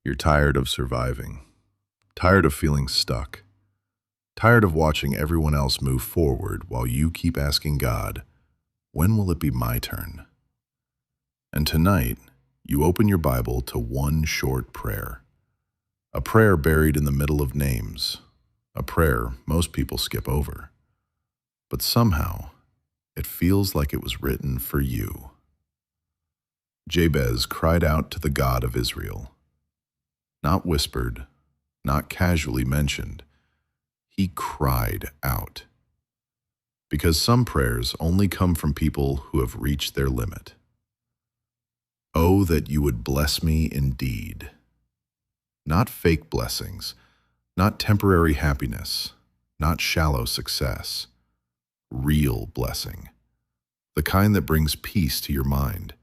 You're tired of surviving, tired of feeling stuck, tired of watching everyone else move forward while you keep asking God, when will it be my turn? And tonight, you open your Bible to one short prayer, a prayer buried in the middle of names, a prayer most people skip over. But somehow, it feels like it was written for you. Jabez cried out to the God of Israel. Not whispered, not casually mentioned. He cried out. Because some prayers only come from people who have reached their limit. Oh, that you would bless me indeed. Not fake blessings, not temporary happiness, not shallow success. Real blessing. The kind that brings peace to your mind,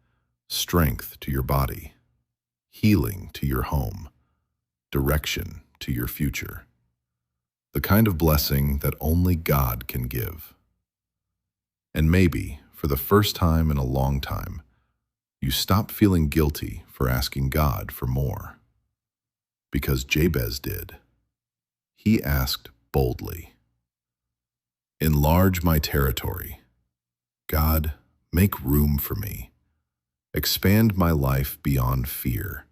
strength to your body, healing to your home, direction to your future. The kind of blessing that only God can give. And maybe, for the first time in a long time, you stop feeling guilty for asking God for more. Because Jabez did. He asked boldly, "Enlarge my territory. God, make room for me. Expand my life beyond fear.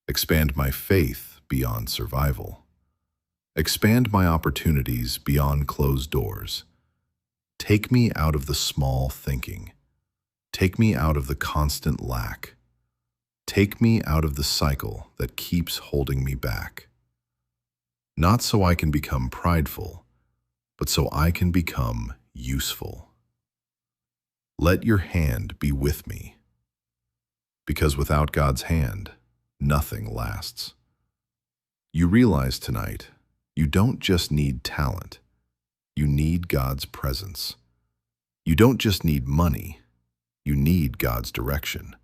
Expand my faith beyond survival. Expand my opportunities beyond closed doors. Take me out of the small thinking. Take me out of the constant lack. Take me out of the cycle that keeps holding me back. Not so I can become prideful, but so I can become useful. Let your hand be with me. Because without God's hand, nothing lasts." You realize tonight, you don't just need talent, you need God's presence. You don't just need money, you need God's direction.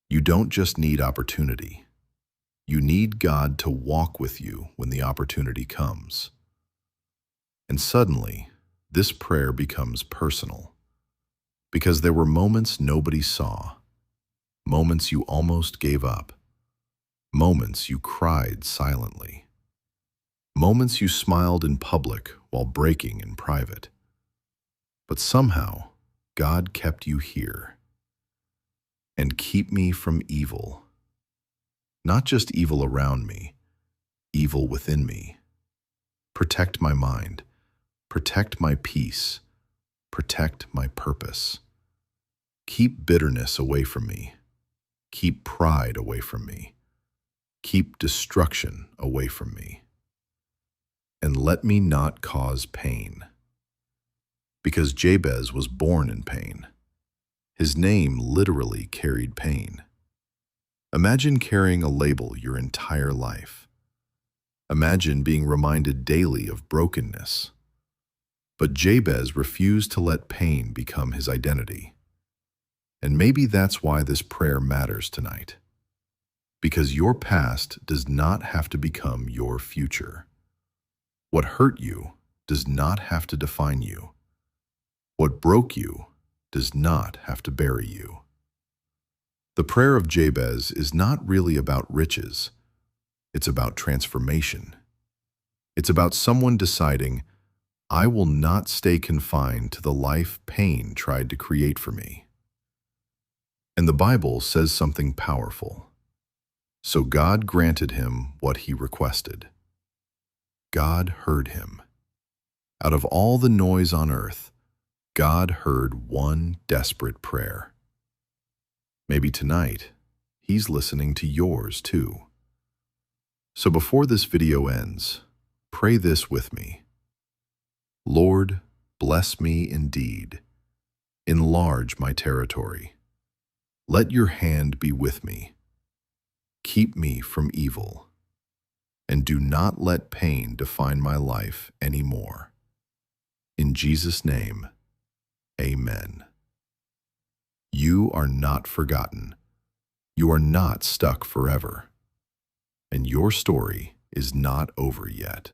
You don't just need opportunity, you need God to walk with you when the opportunity comes. And suddenly, this prayer becomes personal, because there were moments nobody saw, moments you almost gave up, moments you cried silently, moments you smiled in public while breaking in private. But somehow, God kept you here. And keep me from evil. Not just evil around me, evil within me. Protect my mind, protect my peace, protect my purpose. Keep bitterness away from me, keep pride away from me. Keep destruction away from me. And let me not cause pain. Because Jabez was born in pain. His name literally carried pain. Imagine carrying a label your entire life. Imagine being reminded daily of brokenness. But Jabez refused to let pain become his identity. And maybe that's why this prayer matters tonight. Because your past does not have to become your future. What hurt you does not have to define you. What broke you does not have to bury you. The prayer of Jabez is not really about riches. It's about transformation. It's about someone deciding, I will not stay confined to the life pain tried to create for me. And the Bible says something powerful. So God granted him what he requested. God heard him. Out of all the noise on earth, God heard one desperate prayer. Maybe tonight, he's listening to yours too. So before this video ends, pray this with me. Lord, bless me indeed. Enlarge my territory. Let your hand be with me. Keep me from evil, and do not let pain define my life anymore. In Jesus' name, amen. You are not forgotten. You are not stuck forever. And your story is not over yet.